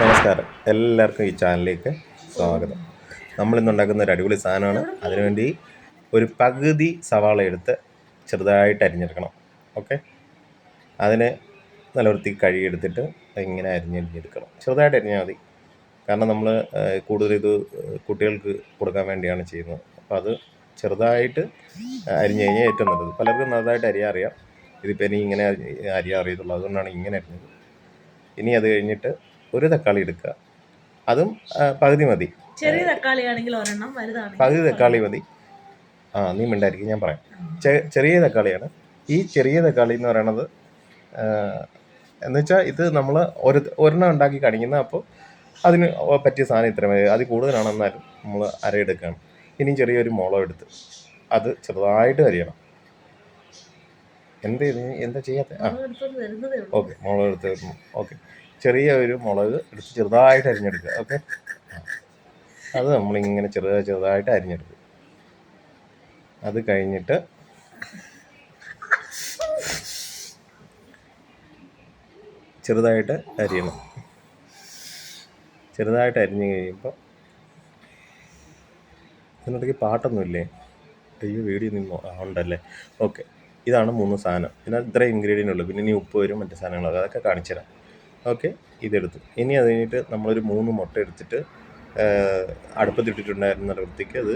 നമസ്കാരം, എല്ലാവർക്കും ഈ ചാനലിലേക്ക് സ്വാഗതം. നമ്മളിന്നുണ്ടാക്കുന്ന ഒരു അടിപൊളി സാധനമാണ്. അതിനുവേണ്ടി ഒരു പകുതി സവാള എടുത്ത് ചെറുതായിട്ട് അരിഞ്ഞെടുക്കണം. ഓക്കെ, അതിന് നല്ല വൃത്തിക്ക് കഴുകിയെടുത്തിട്ട് ഇങ്ങനെ അരിഞ്ഞെടുക്കണം. ചെറുതായിട്ട് അരിഞ്ഞാൽ മതി, കാരണം നമ്മൾ കൂടുതൽ ഇത് കുട്ടികൾക്ക് കൊടുക്കാൻ വേണ്ടിയാണ് ചെയ്യുന്നത്. അപ്പോൾ അത് ചെറുതായിട്ട് അരിഞ്ഞു കഴിഞ്ഞാൽ ഏറ്റവും നല്ലത്. പലർക്കും നല്ലതായിട്ട് അരിയാൻ അറിയാം, ഇതിപ്പോൾ ഇനി ഇങ്ങനെ അരിയാൻ അറിയത്തുള്ളൂ, അതുകൊണ്ടാണ് ഇങ്ങനെ അരിഞ്ഞത്. ഇനി അത് കഴിഞ്ഞിട്ട് ഒരു തക്കാളി എടുക്കുക, അതും പകുതി മതി. ചെറിയ തക്കാളി ആണെങ്കിൽ ഒരെണ്ണം, പകുതി തക്കാളി മതി. നീ മിണ്ടായിരിക്കും, ഞാൻ പറയാം. ചെറിയ തക്കാളിയാണ്. ഈ ചെറിയ തക്കാളി എന്ന് പറയണത് എന്ന് വെച്ചാൽ ഇത് നമ്മൾ ഒരെണ്ണം ഉണ്ടാക്കി കാണിക്കുന്ന, അപ്പോൾ അതിന് പറ്റിയ സാധനം ഇത്ര മതി. അത് കൂടുതലാണെന്നാലും നമ്മൾ അരയെടുക്കുകയാണ്. ഇനിയും ചെറിയൊരു മുളക് എടുത്ത് അത് ചെറുതായിട്ട് അരിയണം. എന്താ ചെയ്യാത്ത? ഓക്കെ, മുളക് എടുത്ത് വരുന്നു. ഓക്കെ, ചെറിയ ഒരു മുളക് എടുത്ത് ചെറുതായിട്ട് അരിഞ്ഞെടുക്കുക. ഓക്കെ, അത് നമ്മളിങ്ങനെ ചെറുതായിട്ട് അരിഞ്ഞെടുക്കും. അത് കഴിഞ്ഞിട്ട് ചെറുതായിട്ട് അരിയണം. ചെറുതായിട്ട് അരിഞ്ഞു കഴിയുമ്പോൾ ഇതിനിടയ്ക്ക് പാട്ടൊന്നുമില്ലേ? അയ്യോ, വീഡിയോ നിന്നോ? ഉണ്ടല്ലേ. ഓക്കെ, ഇതാണ് 3 സാധനം. ഇതിനകത്ത് ഇത്ര ഇൻഗ്രീഡിയൻ്റ് ഉള്ളൂ. പിന്നെ ഇനി ഉപ്പ് വരും, മറ്റു സാധനങ്ങൾ, അതൊക്കെ കാണിച്ചു തരാം. ഓക്കെ, ഇതെടുത്തു. ഇനി അത് കഴിഞ്ഞിട്ട് നമ്മളൊരു 3 മുട്ട എടുത്തിട്ട് അടുപ്പത്തിട്ടിട്ടുണ്ടായിരുന്ന വൃത്തിക്ക് അത്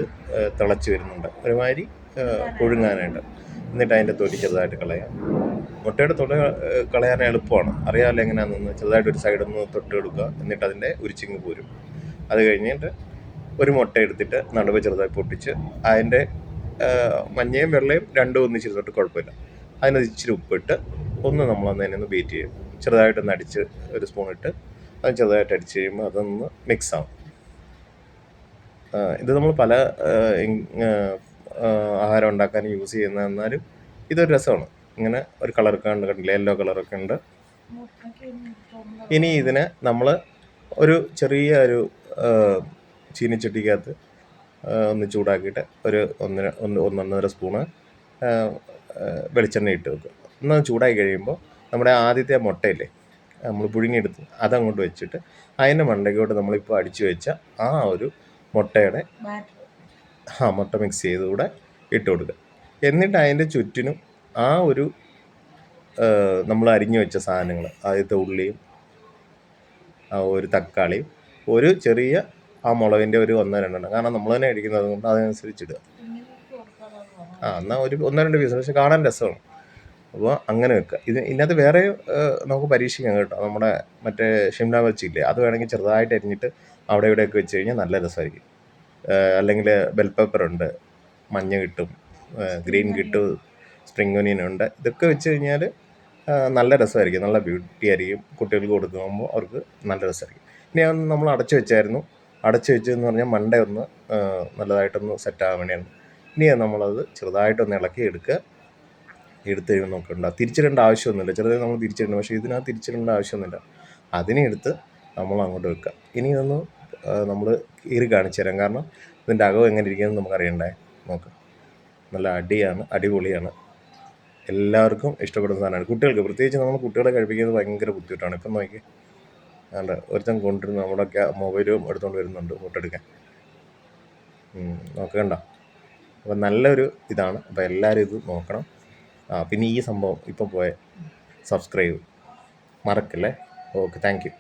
തിളച്ച് വരുന്നുണ്ട്, ഒരുമാതിരി പുഴുങ്ങാനായിട്ട്. എന്നിട്ട് അതിൻ്റെ തൊലി ചെറുതായിട്ട് കളയാം. മുട്ടയുടെ തൊലി കളയാൻ എളുപ്പമാണ്, അറിയാമല്ലോ എങ്ങനെയാണെന്ന്. ചെറുതായിട്ട് ഒരു സൈഡൊന്ന് തൊട്ട് കൊടുക്കുക, എന്നിട്ട് അതിൻ്റെ ഉരിച്ചിങ്ങ് പോരും. അത് കഴിഞ്ഞിട്ട് ഒരു മുട്ട എടുത്തിട്ട് നടുവ് ചെറുതായി പൊട്ടിച്ച് അതിൻ്റെ മഞ്ഞയും വെള്ളയും രണ്ടും ഒന്നിച്ചിരുന്നിട്ട് കുഴപ്പമില്ല, അതിനകത്ത് ഇച്ചിരി ഉപ്പിട്ട് നമ്മളൊന്ന് ബീറ്റ് ചെയ്യും. ചെറുതായിട്ടൊന്ന് അടിച്ച് ഒരു സ്പൂൺ ഇട്ട് അത് ചെറുതായിട്ട് അടിച്ച് കഴിയുമ്പോൾ അതൊന്ന് മിക്സ് ആവും. ഇത് നമ്മൾ പല ആഹാരം ഉണ്ടാക്കാൻ യൂസ് ചെയ്യുന്ന, എന്നാലും ഇതൊരു രസമാണ്. ഇങ്ങനെ ഒരു കളറൊക്കെ ഉണ്ട്, കണ്ടില്ല, യെല്ലോ കളറൊക്കെ ഉണ്ട്. ഇനി ഇതിന് നമ്മൾ ഒരു ചെറിയ ഒരു ചീനിച്ചട്ടിക്കകത്ത് ഒന്ന് ചൂടാക്കിയിട്ട് ഒരു 1.5 സ്പൂണ് വെളിച്ചെണ്ണ ഇട്ട് വെക്കുക. ഒന്ന് ചൂടായി കഴിയുമ്പോൾ നമ്മുടെ ആദ്യത്തെ മുട്ടയില്ലേ, നമ്മൾ പുഴുങ്ങിയെടുത്ത് അതങ്ങോട്ട് വെച്ചിട്ട് അതിൻ്റെ മണ്ടയ്ക്കോട്ട് നമ്മളിപ്പോൾ അടിച്ചു വെച്ച ആ ഒരു മുട്ടയുടെ മുട്ട മിക്സ് ചെയ്തുകൂടെ ഇട്ട് കൊടുക്കുക. എന്നിട്ട് അതിൻ്റെ ചുറ്റിനും ആ ഒരു നമ്മൾ അരിഞ്ഞു വെച്ച സാധനങ്ങൾ, ആദ്യത്തെ ഉള്ളിയും ഒരു തക്കാളിയും ഒരു ചെറിയ ആ മുളകിൻ്റെ ഒരു 1-2 കാരണം നമ്മൾ തന്നെ അടിക്കുന്നത് കൊണ്ട് അതനുസരിച്ചിടുക. എന്നാൽ ഒരു 1-2 പീസ്, പക്ഷെ കാണാൻ രസമാണ്. അപ്പോൾ അങ്ങനെ വെക്കുക. ഇതിനകത്ത് വേറെ നമുക്ക് പരീക്ഷിക്കാം കേട്ടോ. നമ്മുടെ മറ്റേ ഷിംല മിർച്ചില്ലേ, അത് വേണമെങ്കിൽ ചെറുതായിട്ട് അരിഞ്ഞിട്ട് അവിടെ ഇവിടെയൊക്കെ വെച്ച് കഴിഞ്ഞാൽ നല്ല രസമായിരിക്കും. അല്ലെങ്കിൽ ബെൽ പെപ്പറുണ്ട്, മഞ്ഞ കിട്ടും, ഗ്രീൻ കിട്ടും, സ്പ്രിംഗ് ഒനിയൻ ഉണ്ട്. ഇതൊക്കെ വെച്ച് കഴിഞ്ഞാൽ നല്ല രസമായിരിക്കും, നല്ല ബ്യൂട്ടി ആയിരിക്കും. കുട്ടികൾക്ക് കൊടുക്കുമ്പോൾ അവർക്ക് നല്ല രസമായിരിക്കും. ഇനി അതൊന്ന് നമ്മൾ അടച്ചു വെച്ചായിരുന്നു. അടച്ചു വെച്ചെന്ന് പറഞ്ഞാൽ മണ്ടയൊന്ന് നല്ലതായിട്ടൊന്ന് സെറ്റാകാൻ വേണ്ടിയാണ്. ഇനി നമ്മളത് ചെറുതായിട്ടൊന്ന് ഇളക്കി എടുക്കുക. എടുത്ത് കഴിയുമ്പോൾ നോക്കണ്ട, തിരിച്ചിടേണ്ട ആവശ്യമൊന്നുമില്ല. ചെറുതായി നമ്മൾ തിരിച്ചിടണം, പക്ഷേ ഇതിനകത്ത് തിരിച്ചിടേണ്ട ആവശ്യമൊന്നുമില്ല. അതിനെ എടുത്ത് നമ്മൾ അങ്ങോട്ട് വെക്കുക. ഇനി ഇതൊന്ന് നമ്മൾ കീറി കാണിച്ചു തരാം, കാരണം ഇതിൻ്റെ അകം എങ്ങനെ ഇരിക്കുമെന്ന് നമുക്കറിയണ്ടേ. നോക്കാം, നല്ല അടിപൊളിയാണ്. എല്ലാവർക്കും ഇഷ്ടപ്പെടുന്ന സാധനമാണ്. കുട്ടികൾക്ക് പ്രത്യേകിച്ച് നമ്മൾ കുട്ടികളെ കഴിപ്പിക്കുന്നത് ഭയങ്കര ബുദ്ധിമുട്ടാണ്. ഇപ്പം നോക്കി, അല്ല, ഒരുത്തൻ കൊണ്ടിരുന്നു നമ്മുടെ മൊബൈലും എടുത്തുകൊണ്ട് വരുന്നുണ്ട് ഫോട്ടോ എടുക്കാൻ. നോക്കണ്ട. അപ്പം നല്ലൊരു ഇതാണ്. അപ്പോൾ എല്ലാവരും ഇത് നോക്കണം. പിന്നെ ഈ സംഭവം ഇപ്പം സബ്സ്ക്രൈബ് മറക്കല്ലേ. Okay, thank you.